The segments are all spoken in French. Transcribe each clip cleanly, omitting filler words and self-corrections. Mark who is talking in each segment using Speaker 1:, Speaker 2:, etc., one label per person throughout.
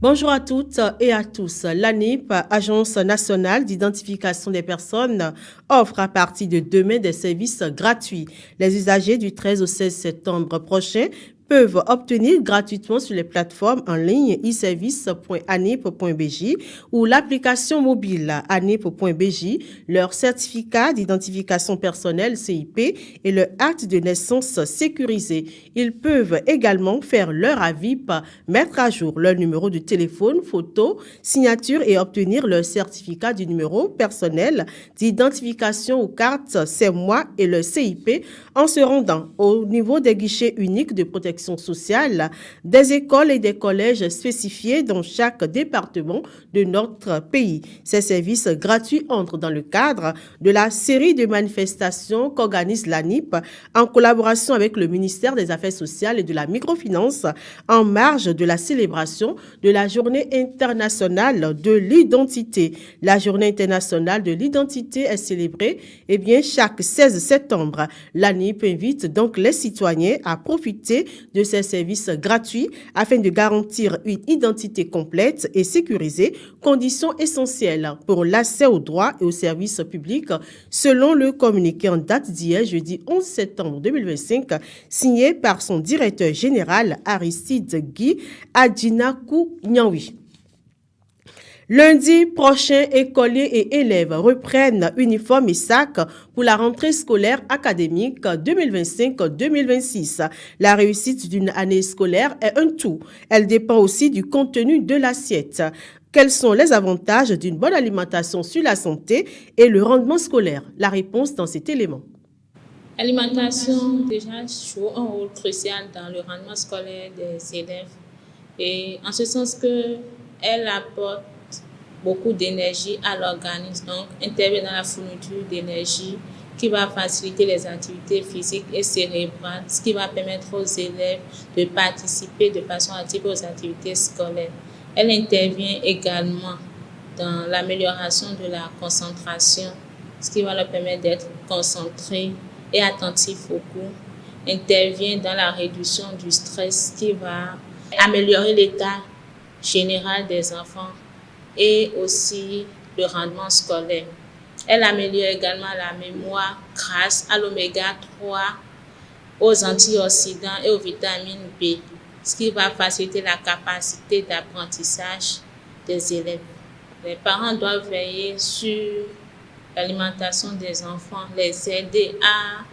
Speaker 1: Bonjour à toutes et à tous. L'ANIP, Agence nationale d'identification des personnes, offre à partir de demain des services gratuits. Les usagers du 13 au 16 septembre prochain peuvent obtenir gratuitement sur les plateformes en ligne e-service.anip.bj ou l'application mobile anip.bj leur certificat d'identification personnelle CIP et leur acte de naissance sécurisé. Ils peuvent également faire leur avis, mettre à jour leur numéro de téléphone, photo, signature et obtenir leur certificat du numéro personnel d'identification ou carte CEMOI et le CIP en se rendant au niveau des guichets uniques de protection sociale, des écoles et des collèges spécifiés dans chaque département de notre pays. Ces services gratuits entrent dans le cadre de la série de manifestations qu'organise l'ANIP en collaboration avec le ministère des Affaires sociales et de la microfinance en marge de la célébration de la Journée internationale de l'identité. La Journée internationale de l'identité est célébrée chaque 16 septembre. L'ANIP invite donc les citoyens à profiter de ces services gratuits afin de garantir une identité complète et sécurisée, condition essentielle pour l'accès aux droits et aux services publics, selon le communiqué en date d'hier, jeudi 11 septembre 2025, signé par son directeur général Aristide Guy Adjinakou Nyanwi. Lundi prochain, écoliers et élèves reprennent uniformes et sacs pour la rentrée scolaire académique 2025-2026. La réussite d'une année scolaire est un tout. Elle dépend aussi du contenu de l'assiette. Quels sont les avantages d'une bonne alimentation sur la santé et le rendement scolaire? La réponse dans cet élément.
Speaker 2: L'alimentation déjà joue un rôle crucial dans le rendement scolaire des élèves et en ce sens qu'elle apporte beaucoup d'énergie à l'organisme, donc intervient dans la fourniture d'énergie qui va faciliter les activités physiques et cérébrales, ce qui va permettre aux élèves de participer de façon active aux activités scolaires. Elle intervient également dans l'amélioration de la concentration, ce qui va leur permettre d'être concentrés et attentifs au cours. Intervient dans la réduction du stress, qui va améliorer l'état général des enfants et aussi le rendement scolaire. Elle améliore également la mémoire grâce à l'oméga 3, aux antioxydants et aux vitamines B, ce qui va faciliter la capacité d'apprentissage des élèves. Les parents doivent veiller sur l'alimentation des enfants, les aider à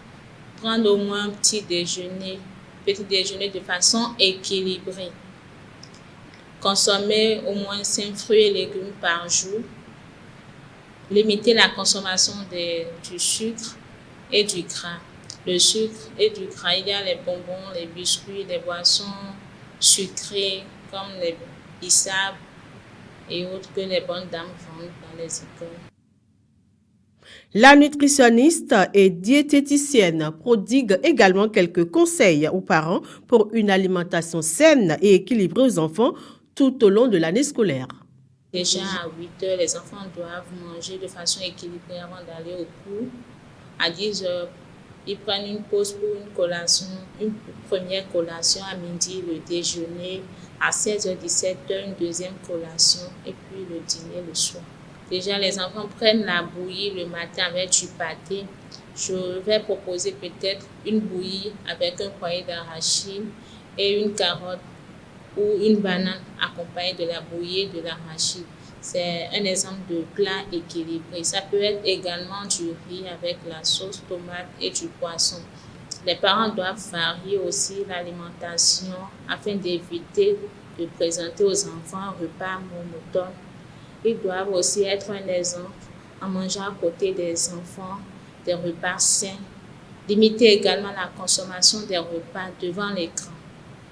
Speaker 2: prendre au moins un petit déjeuner de façon équilibrée. Consommer au moins 5 fruits et légumes par jour. Limiter la consommation du sucre et du gras. Le sucre et du gras, il y a les bonbons, les biscuits, les boissons sucrées comme les bissap et autres que les bonnes dames vendent dans les écoles.
Speaker 1: La nutritionniste et diététicienne prodigue également quelques conseils aux parents pour une alimentation saine et équilibrée aux enfants tout au long de l'année scolaire.
Speaker 2: Déjà à 8 heures, les enfants doivent manger de façon équilibrée avant d'aller au cours. À 10 heures, ils prennent une pause pour une collation, une première collation à midi, le déjeuner. À 16h, 17h, une deuxième collation et puis le dîner le soir. Déjà, les enfants prennent la bouillie le matin avec du pâté. Je vais proposer peut-être une bouillie avec un poignet d'arachide et une carotte ou une banane accompagnée de la bouillie et de l'arachide. C'est un exemple de plat équilibré. Ça peut être également du riz avec la sauce tomate et du poisson. Les parents doivent varier aussi l'alimentation afin d'éviter de présenter aux enfants un repas monotone. Ils doivent aussi être un exemple en mangeant à côté des enfants des repas sains. Limiter également la consommation des repas devant l'écran,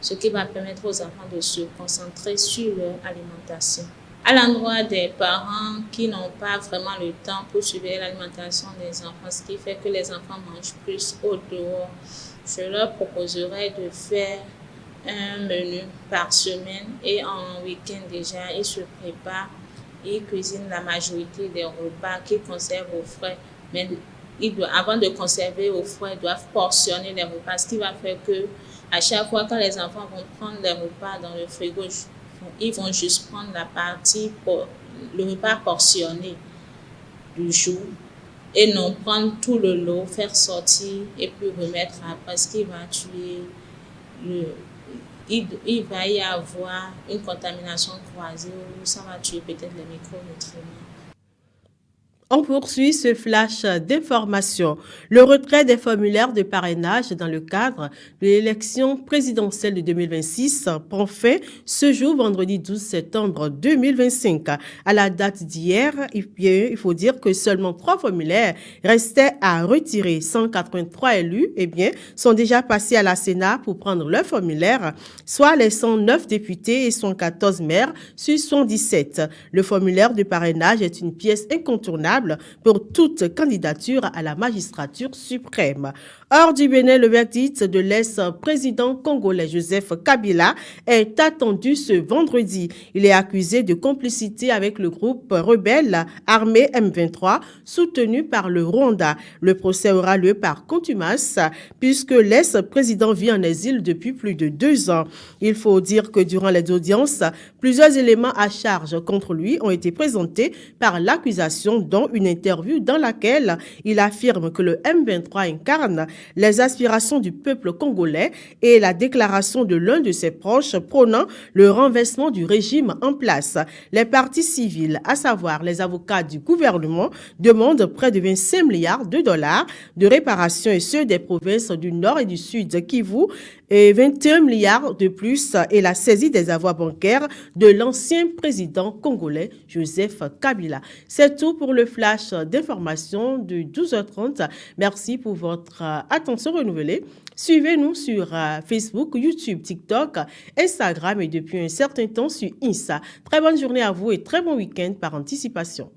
Speaker 2: ce qui va permettre aux enfants de se concentrer sur leur alimentation. À l'endroit des parents qui n'ont pas vraiment le temps pour surveiller l'alimentation des enfants, ce qui fait que les enfants mangent plus au dehors, je leur proposerai de faire un menu par semaine et en week-end déjà, ils se préparent. Ils cuisinent la majorité des repas qu'ils conservent au frais. Mais avant de conserver au frais, ils doivent portionner les repas, ce qui va faire que à chaque fois quand les enfants vont prendre les repas dans le frigo, Ils vont juste prendre la partie, le repas portionné du jour et non prendre tout le lot, faire sortir et puis remettre après, ce qui va tuer il va y avoir une contamination croisée où ça va tuer peut-être les micronutriments.
Speaker 1: On poursuit ce flash d'information. Le retrait des formulaires de parrainage dans le cadre de l'élection présidentielle de 2026 prend fin ce jour, vendredi 12 septembre 2025. À la date d'hier, il faut dire que seulement 3 formulaires restaient à retirer. 183 élus sont déjà passés à la Sénat pour prendre leur formulaire, soit les 109 députés et 114 maires sur 117. Le formulaire de parrainage est une pièce incontournable pour toute candidature à la magistrature suprême. Hors du Bénin, le verdict de l'ex-président congolais Joseph Kabila est attendu ce vendredi. Il est accusé de complicité avec le groupe rebelle armé M23 soutenu par le Rwanda. Le procès aura lieu par contumace puisque l'ex-président vit en exil depuis plus de 2 ans. Il faut dire que durant les audiences, plusieurs éléments à charge contre lui ont été présentés par l'accusation, dont une interview dans laquelle il affirme que le M23 incarne les aspirations du peuple congolais et la déclaration de l'un de ses proches prônant le renversement du régime en place. Les parties civiles, à savoir les avocats du gouvernement, demandent près de 25 milliards de dollars de réparation et ceux des provinces du Nord et du Sud Kivu et 21 milliards de plus et la saisie des avoirs bancaires de l'ancien président congolais Joseph Kabila. C'est tout pour le flash d'information de 12h30. Merci pour votre attention renouvelée. Suivez-nous sur Facebook, YouTube, TikTok, Instagram et depuis un certain temps sur Insta. Très bonne journée à vous et très bon week-end par anticipation.